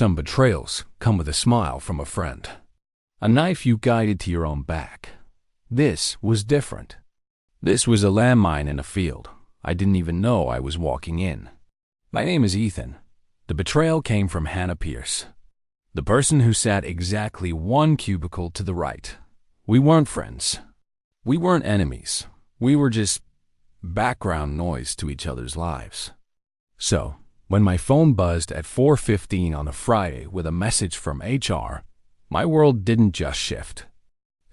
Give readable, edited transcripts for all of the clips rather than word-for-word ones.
Some betrayals come with a smile from a friend. A knife you guided to your own back. This was different. This was a landmine in a field I didn't even know I was walking in. My name is Ethan. The betrayal came from Hannah Pierce, the person who sat exactly one cubicle to the right. We weren't friends. We weren't enemies. We were just background noise to each other's lives. So, when my phone buzzed at 4:15 on a Friday with a message from HR, my world didn't just shift.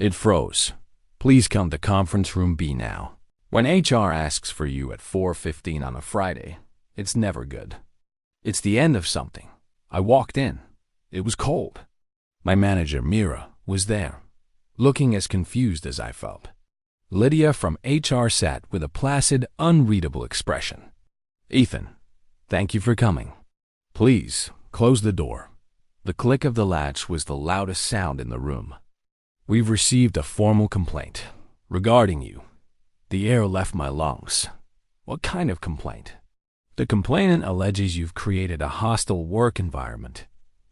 It froze. Please come to conference room B now. When HR asks for you at 4:15 on a Friday, it's never good. It's the end of something. I walked in. It was cold. My manager, Mira, was there, looking as confused as I felt. Lydia from HR sat with a placid, unreadable expression. Ethan, thank you for coming. Please, close the door. The click of the latch was the loudest sound in the room. We've received a formal complaint regarding you. The air left my lungs. What kind of complaint? The complainant alleges you've created a hostile work environment,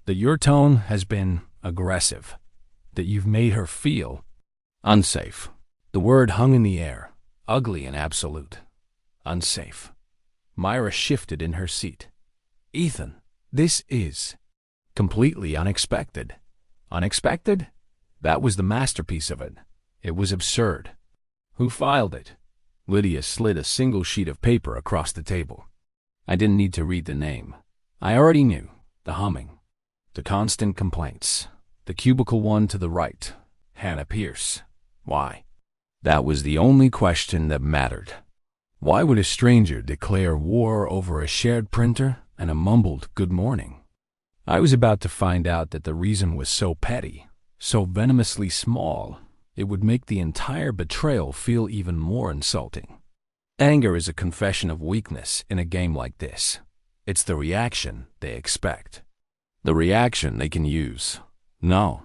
that your tone has been aggressive, that you've made her feel unsafe. The word hung in the air, ugly and absolute. Unsafe. Myra shifted in her seat. Ethan, this is completely unexpected. Unexpected? That was the masterpiece of it. It was absurd. Who filed it? Lydia slid a single sheet of paper across the table. I didn't need to read the name. I already knew. The humming. The constant complaints. The cubicle one to the right. Hannah Pierce. Why? That was the only question that mattered. Why would a stranger declare war over a shared printer and a mumbled good morning? I was about to find out that the reason was so petty, so venomously small, it would make the entire betrayal feel even more insulting. Anger is a confession of weakness in a game like this. It's the reaction they expect. The reaction they can use. No.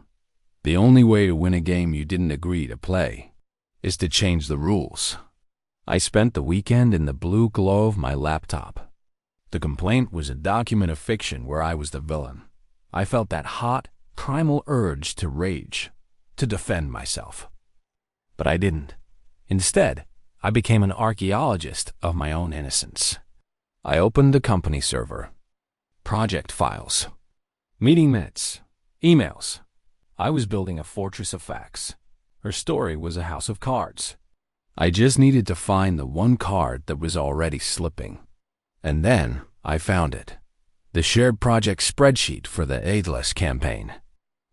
The only way to win a game you didn't agree to play is to change the rules. I spent the weekend in the blue glow of my laptop. The complaint was a document of fiction where I was the villain. I felt that hot, primal urge to rage, to defend myself. But I didn't. Instead, I became an archaeologist of my own innocence. I opened the company server. Project files. Meeting minutes. Emails. I was building a fortress of facts. Her story was a house of cards. I just needed to find the one card that was already slipping. And then I found it. The shared project spreadsheet for the Aidless campaign.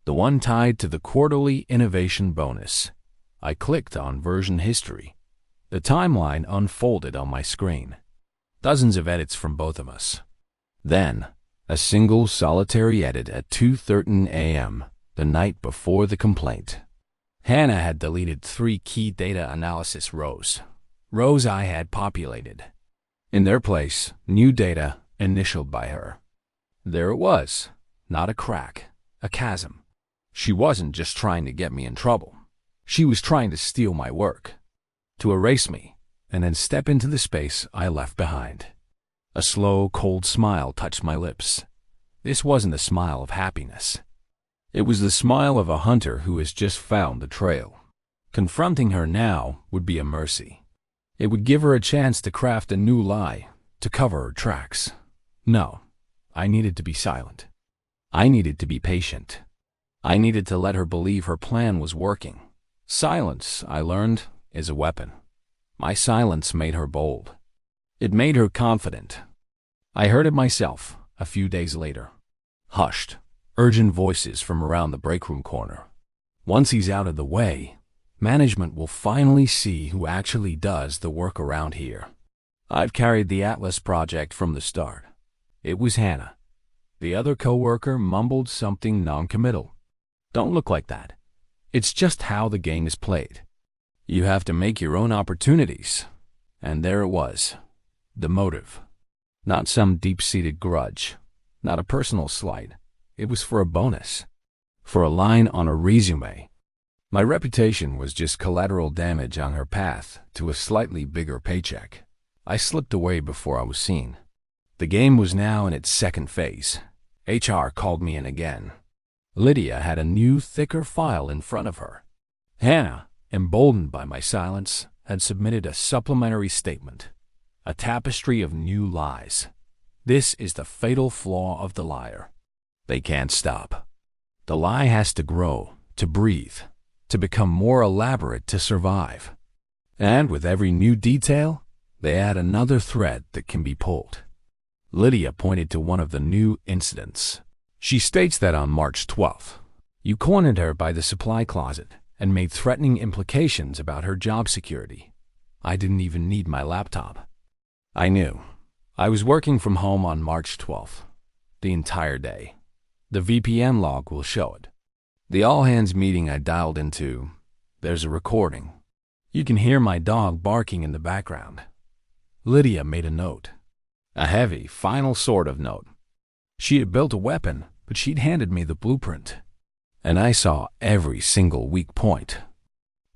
The one tied to the quarterly innovation bonus. I clicked on version history. The timeline unfolded on my screen. Dozens of edits from both of us. Then, a single solitary edit at 2:13 a.m., the night before the complaint. Hannah had deleted 3 key data analysis rows. Rows I had populated. In their place, new data initialed by her. There it was. Not a crack. A chasm. She wasn't just trying to get me in trouble. She was trying to steal my work. To erase me, and then step into the space I left behind. A slow, cold smile touched my lips. This wasn't the smile of happiness. It was the smile of a hunter who has just found the trail. Confronting her now would be a mercy. It would give her a chance to craft a new lie, to cover her tracks. No, I needed to be silent. I needed to be patient. I needed to let her believe her plan was working. Silence, I learned, is a weapon. My silence made her bold. It made her confident. I heard it myself a few days later. Hushed, urgent voices from around the break room corner. Once he's out of the way, management will finally see who actually does the work around here. I've carried the Atlas project from the start. It was Hannah. The other coworker mumbled something non-committal. Don't look like that. It's just how the game is played. You have to make your own opportunities. And there it was. The motive. Not some deep-seated grudge. Not a personal slight. It was for a bonus. For a line on a resume. My reputation was just collateral damage on her path to a slightly bigger paycheck. I slipped away before I was seen. The game was now in its second phase. HR called me in again. Lydia had a new, thicker file in front of her. Hannah, emboldened by my silence, had submitted a supplementary statement. A tapestry of new lies. This is the fatal flaw of the liar. They can't stop. The lie has to grow, to breathe, to become more elaborate to survive. And with every new detail, they add another thread that can be pulled. Lydia pointed to one of the new incidents. She states that on March 12th, you cornered her by the supply closet and made threatening implications about her job security. I didn't even need my laptop. I knew. I was working from home on March 12th, the entire day. The VPN log will show it. The all-hands meeting I dialed into, there's a recording. You can hear my dog barking in the background. Lydia made a note. A heavy, final sort of note. She had built a weapon, but she'd handed me the blueprint. And I saw every single weak point.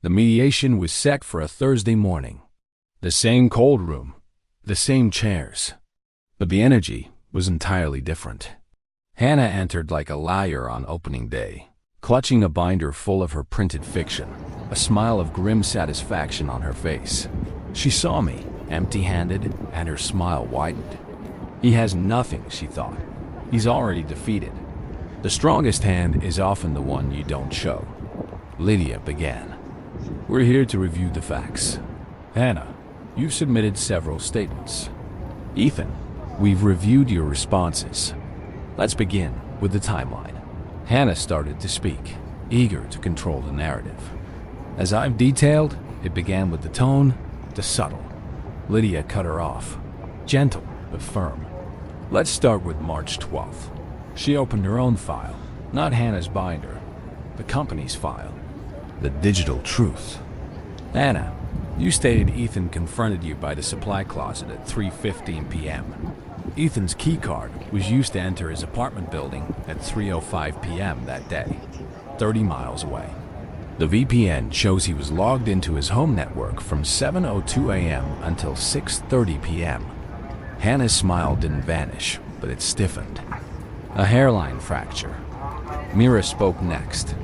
The mediation was set for a Thursday morning. The same cold room, the same chairs. But the energy was entirely different. Hannah entered like a liar on opening day, clutching a binder full of her printed fiction, a smile of grim satisfaction on her face. She saw me, empty-handed, and her smile widened. He has nothing, she thought. He's already defeated. The strongest hand is often the one you don't show. Lydia began. We're here to review the facts. Hannah, you've submitted several statements. Ethan, we've reviewed your responses. Let's begin with the timeline. Hannah started to speak, eager to control the narrative. As I've detailed, it began with the tone, the subtle. Lydia cut her off, gentle but firm. Let's start with March 12th. She opened her own file, not Hannah's binder, the company's file. The digital truth. Hannah, you stated Ethan confronted you by the supply closet at 3:15 p.m. Ethan's keycard was used to enter his apartment building at 3:05 p.m. that day, 30 miles away. The VPN shows he was logged into his home network from 7:02 a.m. until 6:30 p.m. Hannah's smile didn't vanish, but it stiffened. A hairline fracture. Mira spoke next.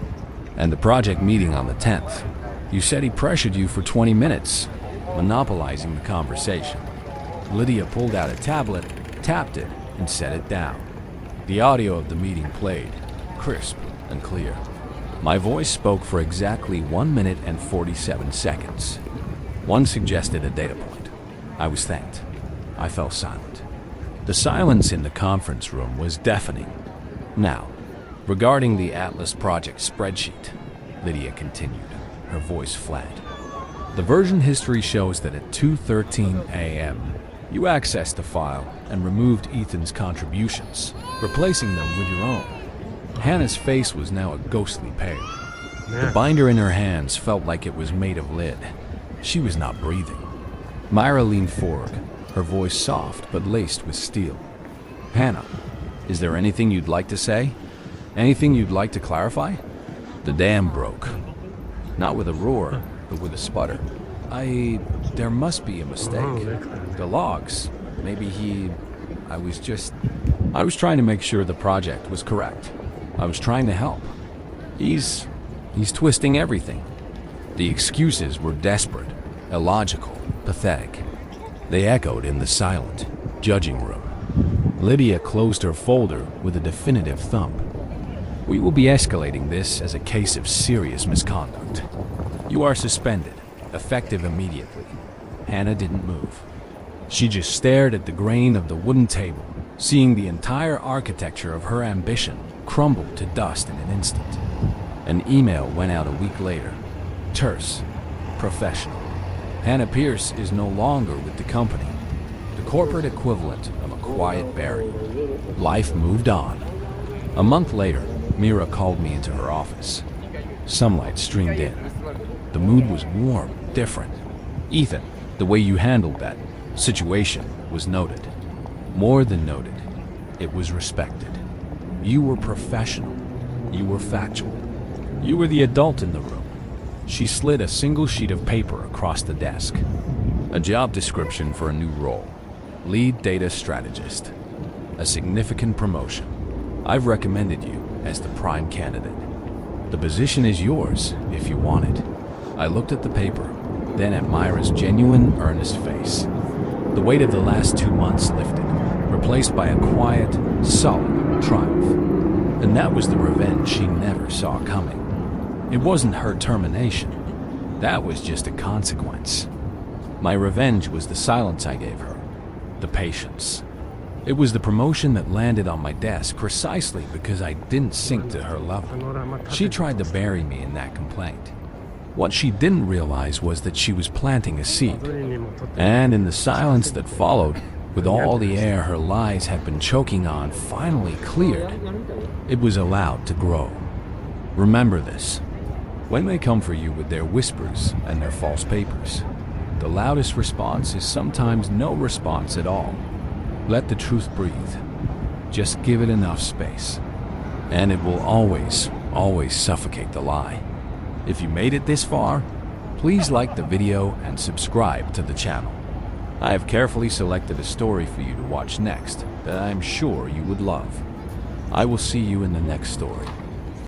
And the project meeting on the 10th. You said he pressured you for 20 minutes, monopolizing the conversation. Lydia pulled out a tablet, tapped it, and set it down. The audio of the meeting played, crisp and clear. My voice spoke for exactly 1 minute and 47 seconds. One suggested a data point. I was thanked. I fell silent. The silence in the conference room was deafening. Now, regarding the Atlas project spreadsheet, Lydia continued, her voice flat. The version history shows that at 2:13 a.m., you accessed the file and removed Ethan's contributions, replacing them with your own. Hannah's face was now a ghostly pale. The binder in her hands felt like it was made of lead. She was not breathing. Myra leaned forward, her voice soft but laced with steel. Hannah, is there anything you'd like to say? Anything you'd like to clarify? The dam broke. Not with a roar, but with a sputter. There must be a mistake. The logs, I was trying to make sure the project was correct. I was trying to help. He's twisting everything. The excuses were desperate, illogical, pathetic. They echoed in the silent, judging room. Lydia closed her folder with a definitive thump. We will be escalating this as a case of serious misconduct. You are suspended, effective immediately. Hannah didn't move. She just stared at the grain of the wooden table, seeing the entire architecture of her ambition crumble to dust in an instant. An email went out a week later. Terse, professional. Hannah Pierce is no longer with the company. The corporate equivalent of a quiet burial. Life moved on. A month later, Mira called me into her office. Sunlight streamed in. The mood was warm, different. Ethan, the way you handled that situation was noted. More than noted, it was respected. You were professional. You were factual. You were the adult in the room. She slid a single sheet of paper across the desk. A job description for a new role. Lead data strategist. A significant promotion. I've recommended you as the prime candidate. The position is yours if you want it. I looked at the paper, then at Myra's genuine, earnest face. The weight of the last 2 months lifted, replaced by a quiet, solid triumph. And that was the revenge she never saw coming. It wasn't her termination. That was just a consequence. My revenge was the silence I gave her, the patience. It was the promotion that landed on my desk precisely because I didn't sink to her level. She tried to bury me in that complaint. What she didn't realize was that she was planting a seed. And in the silence that followed, with all the air her lies had been choking on finally cleared, it was allowed to grow. Remember this. When they come for you with their whispers and their false papers, the loudest response is sometimes no response at all. Let the truth breathe. Just give it enough space. And it will always, always suffocate the lie. If you made it this far, please like the video and subscribe to the channel. I have carefully selected a story for you to watch next that I am sure you would love. I will see you in the next story.